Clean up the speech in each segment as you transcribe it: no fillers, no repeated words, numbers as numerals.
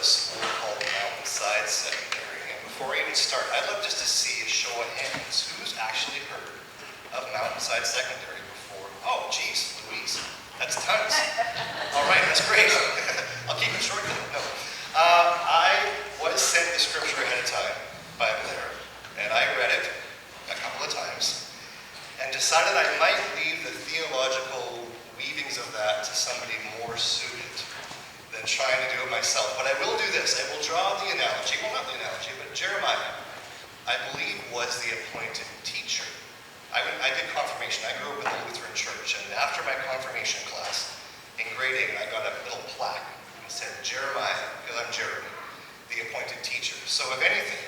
a school called Mountainside Seminary. And before I even start, I'd love just to see a show of hands. Who's actually heard of Mountainside Secondary before? Oh, geez, Louise. That's tons. All right, that's great. I'll keep it short then. No. I was sent the scripture ahead of time by Blair, and I read it a couple of times and decided I might leave the theological weavings of that to somebody more suited than trying to do it myself. But I will do this. I will draw the analogy, well, not the analogy, but Jeremiah, I believe, was the appointed teacher. I did confirmation. I grew up in the Lutheran church, and after my confirmation class, in grade 8, I got a little plaque and said, Jeremiah, because I'm Jeremy, the appointed teacher. So if anything,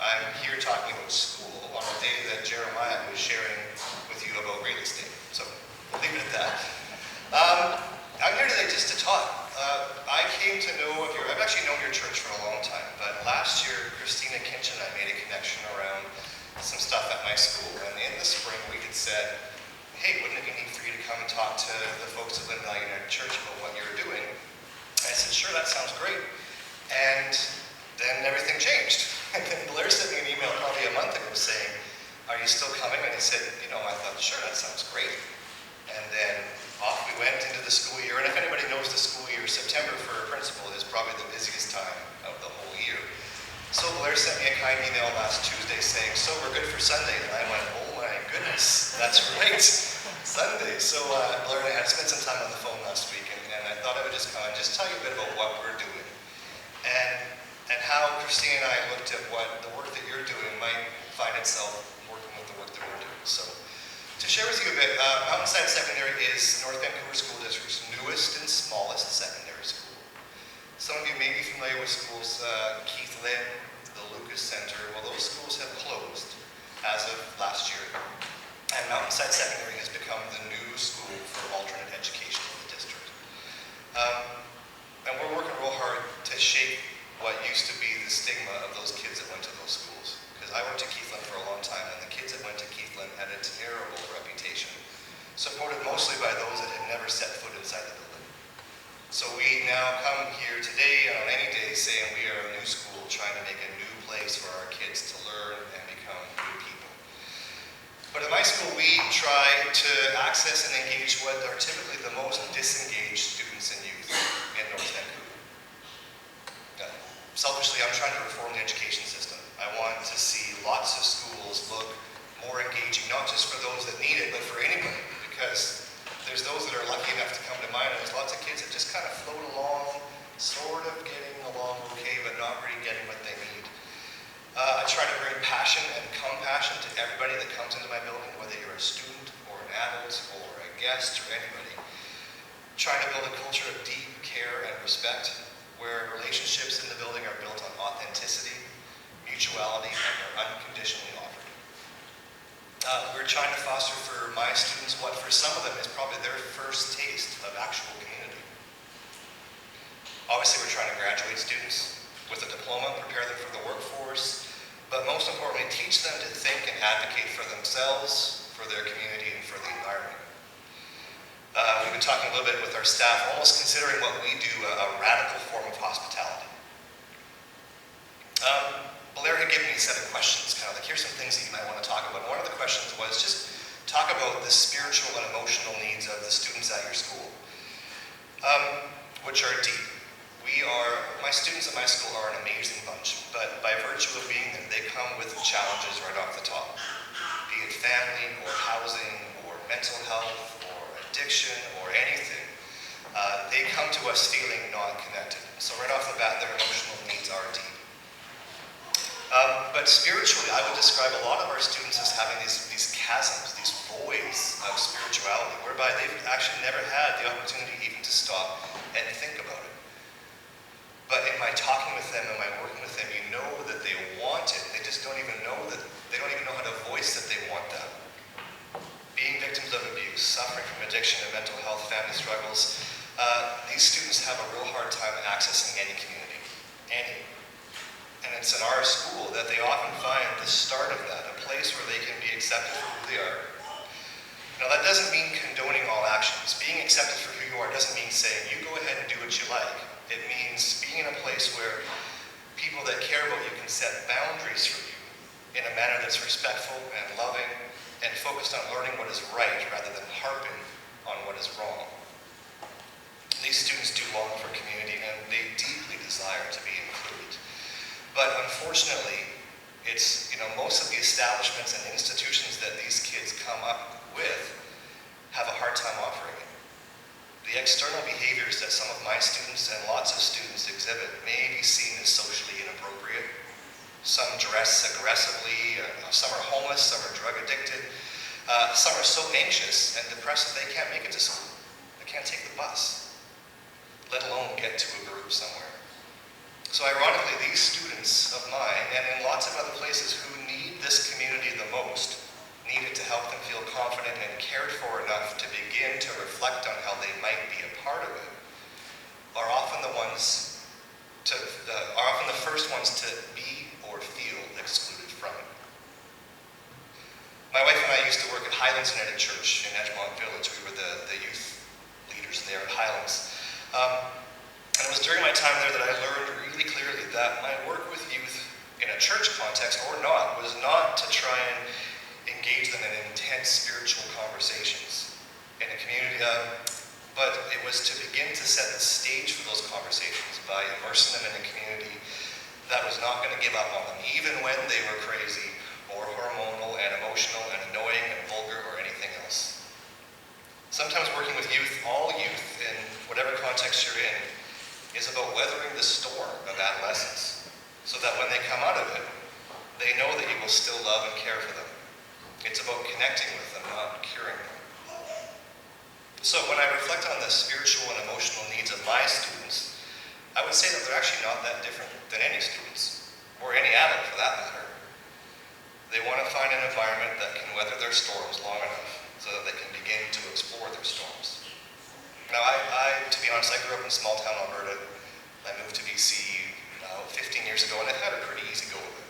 I'm here talking about school on a day that Jeremiah was sharing with you about real estate. So we'll leave it at that. I'm here today just to talk. I came to know of I've actually known your church for a long time, but last year, Christina Kinch and I made a connection around some stuff at my school. And in the spring, we had said, hey, wouldn't it be neat for you to come and talk to the folks at Lynn United Church about what you're doing? And I said, sure, that sounds great. And then everything changed. And then Blair sent me an email probably a month ago saying, are you still coming? And he said, I thought, sure, that sounds great. And then off we went into the school year. And if anybody knows the school year, September for a principal is probably the busiest time of the whole year. So Blair sent me a kind email last Tuesday saying, so we're good for Sunday. And I went, oh my goodness, that's right, Sunday. So Blair and I had spent some time on the phone last week, and I thought I would just come and just tell you a bit about what we're doing. And how Christine and I looked at what the work that you're doing might find itself working with the work that we're doing. So to share with you a bit, Mountainside Secondary is North Vancouver School District's newest and smallest secondary school. Some of you may be familiar with schools, Keith Lynn, the Lucas Center. Well, those schools have closed as of last year. And Mountainside Secondary has become the new school for alternate education in the district. And we're working real hard to shake what used to be the stigma of those kids that went to those schools. Because I went to Keith Lynn for a long time, and the kids that went to Keith Lynn had a terrible reputation, supported mostly by those that had never set foot inside the building. So we now come here today, on any day, saying we are a new school trying to make a new place for our kids to learn and become new people. But at my school, we try to access and engage what are typically the most disengaged students and youth in North Vancouver. Selfishly, I'm trying to reform the education system. I want to see lots of schools look more engaging, not just for those that need it, but for anybody, because there's those that are lucky enough to come to mind, and there's lots of kids that just kind of float along, sort of getting along okay, but not really getting what they need. I try to bring passion and compassion to everybody that comes into my building, whether you're a student or an adult or a guest or anybody. Trying to build a culture of deep care and respect, where relationships in the building are built on authenticity, mutuality, and are unconditionally offered. We're trying to foster for my students what for some of them is probably their first taste of actual community. Obviously, we're trying to graduate students with a diploma, prepare them for the workforce, but most importantly, teach them to think and advocate for themselves, for their community, and for the environment. We've been talking a little bit with our staff, almost considering what we do a radical form of hospitality. Blair had given me a set of questions, kind of like, here's some things that you might want to talk about. One of the questions was just talk about the spiritual and emotional needs of the students at your school, which are deep. My students at my school are an amazing bunch, but by virtue of being there, they come with challenges right off the top, be it family or housing or mental health, addiction, or anything. They come to us feeling not connected. So right off the bat, their emotional needs are deep. But spiritually, I would describe a lot of our students as having these chasms, these voids of spirituality, whereby they've actually never had the opportunity even to stop and think about it. But in my talking with them and my working with them, you know that they want it. They just don't even know how to voice that they want that. Being victims of abuse, suffering from addiction and mental health, family struggles, these students have a real hard time accessing any community, any. And it's in our school that they often find the start of that, a place where they can be accepted for who they are. Now that doesn't mean condoning all actions. Being accepted for who you are doesn't mean saying, you go ahead and do what you like. It means being in a place where people that care about you can set boundaries for you in a manner that's respectful and loving and focused on learning what is right rather than harping on what is wrong. These students do long for community and they deeply desire to be included. But unfortunately, it's, most of the establishments and institutions that these kids come up with have a hard time offering it. The external behaviors that some of my students and lots of students exhibit may be seen as socially inappropriate. Some dress aggressively, some are homeless, some are drug addicted, some are so anxious and depressed that they can't make it to school. They can't take the bus, let alone get to a group somewhere. So ironically, these students of mine, and in lots of other places who need this community the most, need it to help them feel confident and cared for enough to begin to reflect on how they might be a part of it, are often the first ones to be or feel excluded from it. My wife and I used to work at Highlands United Church in Edgemont Village. We were the youth leaders there at Highlands. And it was during my time there that I learned really clearly that my work with youth in a church context or not was not to try and engage them in intense spiritual conversations in a community, but it was to begin to set the stage for those conversations by immersing them in a community that was not going to give up on them, even when they were crazy or hormonal and emotional and annoying and vulgar or anything else. Sometimes working with youth, all youth, in whatever context you're in, is about weathering the storm of adolescence, so that when they come out of it, they know that you will still love and care for them. It's about connecting with them, not curing them. So when I reflect on the spiritual and emotional needs of my students, I would say that they're actually not that different than any students, or any adult for that matter. They want to find an environment that can weather their storms long enough so that they can begin to explore their storms. Now, to be honest, I grew up in small town Alberta. I moved to BC 15 years ago, and I've had a pretty easy go of it.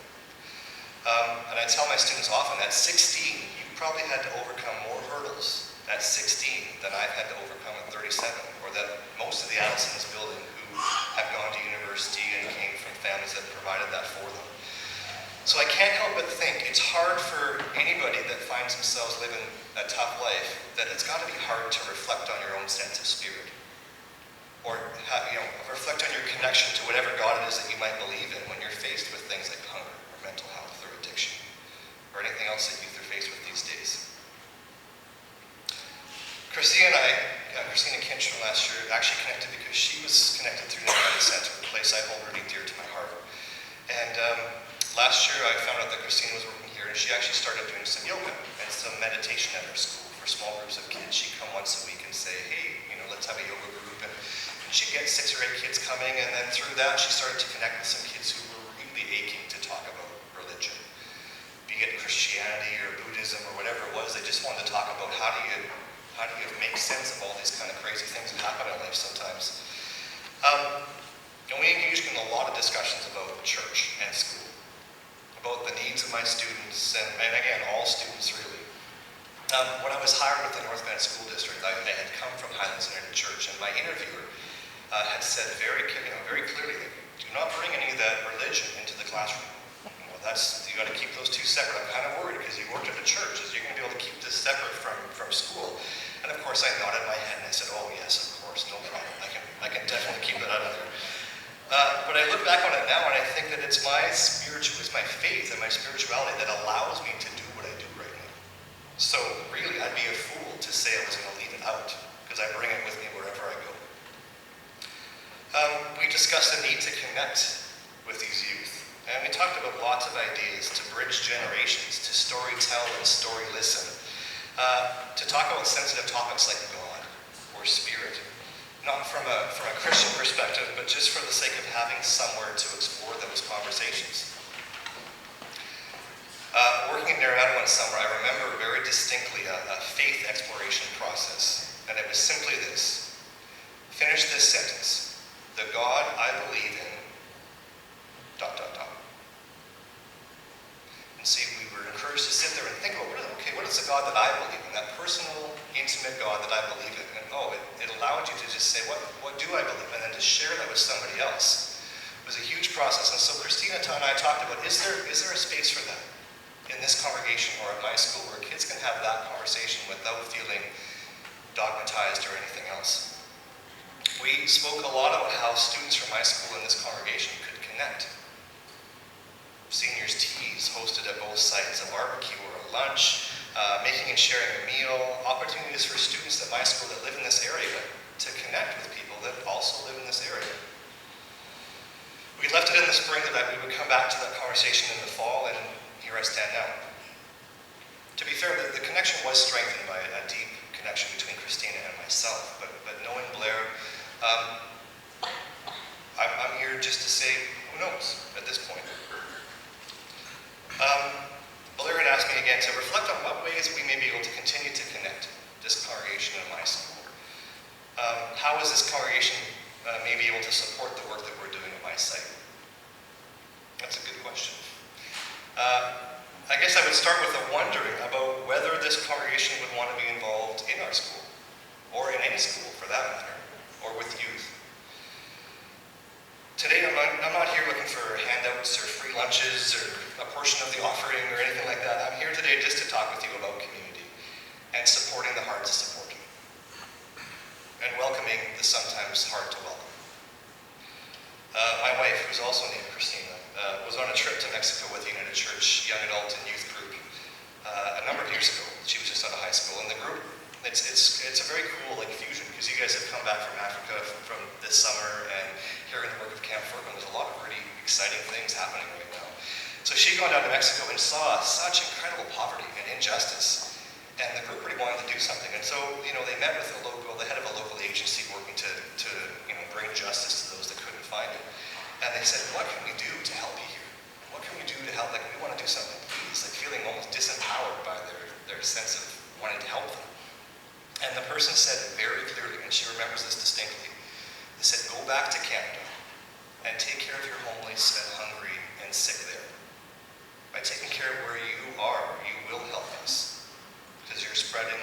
And I tell my students often, at 16, you probably had to overcome more hurdles at 16 than I've had to overcome at 37, or that most of the adults in this building who have gone to university and came from families that provided that for them. So I can't help but think it's hard for anybody that finds themselves living a tough life, that it's got to be hard to reflect on your own sense of spirit. Or reflect on your connection to whatever God it is that you might believe in when you're faced with things like hunger or mental health or addiction or anything else that youth are faced with these days. Christina Kinch from last year actually connected because she was connected through the United Center, a place I hold really dear to my heart. And last year I found out that Christina was working here, and she actually started doing some yoga and some meditation at her school for small groups of kids. She'd come once a week and say, hey, let's have a yoga group. And she'd get 6 or 8 kids coming, and then through that she started to connect with some kids who were really aching to talk about religion. Be it Christianity or Buddhism or whatever it was, they just wanted to talk about how do you make sense of all these kind of crazy things that happen in life sometimes. And we engaged in a lot of discussions about church and school, about the needs of my students, and again, all students really. When I was hired with the North Van School District, I had come from Highlands United Church, and my interviewer had said very clearly, do not bring any of that religion into the classroom. You got to keep those two separate. I'm kind of worried because you worked at a church. Is you're going to be able to keep this separate from school? And of course, I nodded my head and I said, oh yes, of course, no problem. I can definitely keep it out of there. But I look back on it now and I think that it's my faith and my spirituality that allows me to do what I do right now. So really, I'd be a fool to say I was going to leave it out, because I bring it with me wherever I go. We discussed the need to connect with these youth. And we talked about lots of ideas to bridge generations, to story tell and story listen, to talk about sensitive topics like God or spirit, not from a Christian perspective, but just for the sake of having somewhere to explore those conversations. Working in Narragansett one summer, I remember very distinctly a faith exploration process, and it was simply this. Finish this sentence. The God I believe in, ... And see, we were encouraged to sit there and think about, okay, what is the God that I believe in? That personal, intimate God that I believe in. And it allowed you to just say, what do I believe in? And to share that with somebody else. It was a huge process. And so Christina and I talked about, is there a space for that in this congregation or at my school where kids can have that conversation without feeling dogmatized or anything else? We spoke a lot about how students from my school in this congregation could connect. Seniors' teas hosted at both sites, a barbecue or a lunch, making and sharing a meal, opportunities for students at my school that live in this area to connect with people that also live in this area. We left it in the spring that we would come back to that conversation in the fall, and here I stand now. To be fair, the connection was strengthened by a deep connection between Christina and myself, but knowing Blair, I'm here just to say, who knows at this point. Blair had asked me again to reflect on what ways we may be able to continue to connect this congregation and my school. How is this congregation may be able to support the work that we're doing at my site? That's a good question. I guess I would start with a wondering about whether this congregation would want to be involved in our school, or in any school for that matter, or with youth. Today I'm not here looking for handouts or free lunches or a portion of the offering or anything like that. I'm here today just to talk with you about community and supporting the hard to support and welcoming the sometimes hard to welcome. My wife, who's also named Christina, was on a trip to Mexico with the United Church Young Adult and Youth Group a number of years ago. She was just out of high school, and the group, it's a very cool fusion, because you guys have come back from Africa from this summer and hearing the work of Camp Fergus. There's a lot of really exciting things happening right now. So she'd gone down to Mexico and saw such incredible poverty and injustice, and the group really wanted to do something. And so, they met with the head of a local agency working to bring justice to those that couldn't find it. And they said, what can we do to help you here? What can we do to help? We want to do something, please. Feeling almost disempowered by their sense of wanting to help them. And the person said very clearly, and she remembers this distinctly, they said, go back to Canada and take care of your homeless and hungry and sick there. By taking care of where you are, you will help us, because you're spreading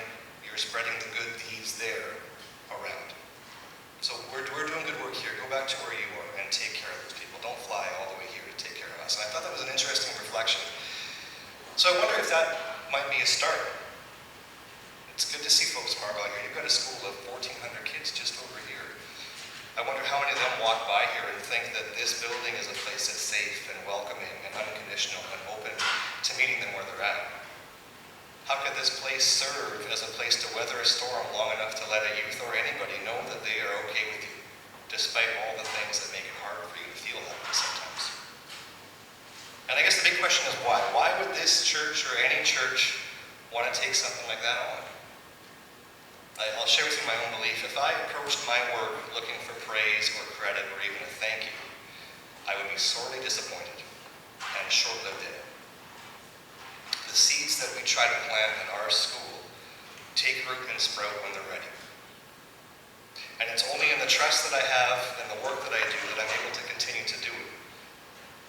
the good deeds there around. So we're doing good work here. Go back to where you are and take care of those people. Don't fly all the way here to take care of us. And I thought that was an interesting reflection. So I wonder if that might be a start. It's good to see folks from Argyle here. You've got a school of 1,400 kids just over here. I wonder how many of them walk by here and think that this building is a place that's safe and welcoming and unconditional and open to meeting them where they're at. How could this place serve as a place to weather a storm long enough to let a youth or anybody know that they are okay with you, despite all the things that make it hard for you to feel that way sometimes? And I guess the big question is why? Why would this church or any church want to take something like that on? I'll share with you my own belief. If I approached my work looking for praise or credit or even a thank you, I would be sorely disappointed and short-lived in it. The seeds that we try to plant in our school take root and sprout when they're ready. And it's only in the trust that I have and the work that I do that I'm able to continue to do it.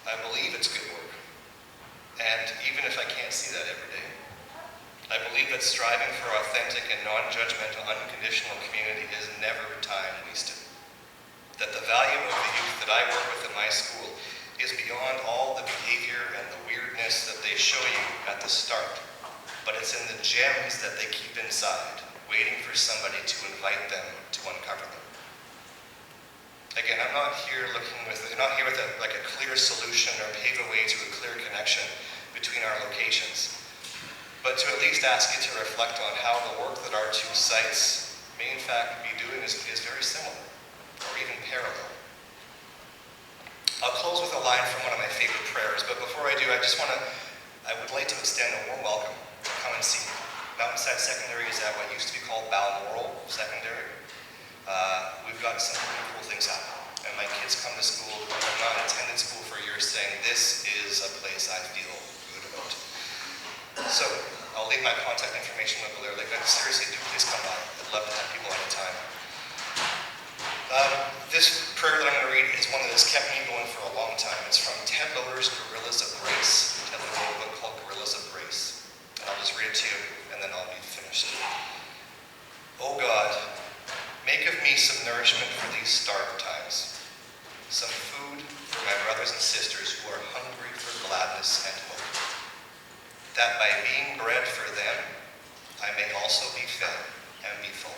I believe it's good work. And even if I can't see that every day, I believe that striving for authentic and non-judgmental, unconditional community is never time wasted. That the value of the youth that I work with at my school is beyond all the behavior and the weirdness that they show you at the start, but it's in the gems that they keep inside, waiting for somebody to invite them to uncover them. Again, I'm not here with a clear solution or pave a way to a clear connection between our locations, but to at least ask you to reflect on how the work that our two sites may in fact be doing is very similar, or even parallel. I'll close with a line from one of my favorite prayers, but before I do, I would like to extend a warm welcome to come and see me. Mountainside Secondary is at what used to be called Balmoral Secondary. We've got some really cool things happening, and my kids come to school who have not attended school for years saying, this is a place I feel good about. So, I'll leave my contact information with Blair. Seriously, do please come by. I'd love to have people anytime. This prayer that I'm going to read is one that has kept me going for a long time. It's from Ted Liller's Gorillas of Grace. Ted Liller wrote a book called Gorillas of Grace. And I'll just read it to you. brothers and sisters who are hungry for gladness and hope, that by being bread for them, I may also be fed and be full.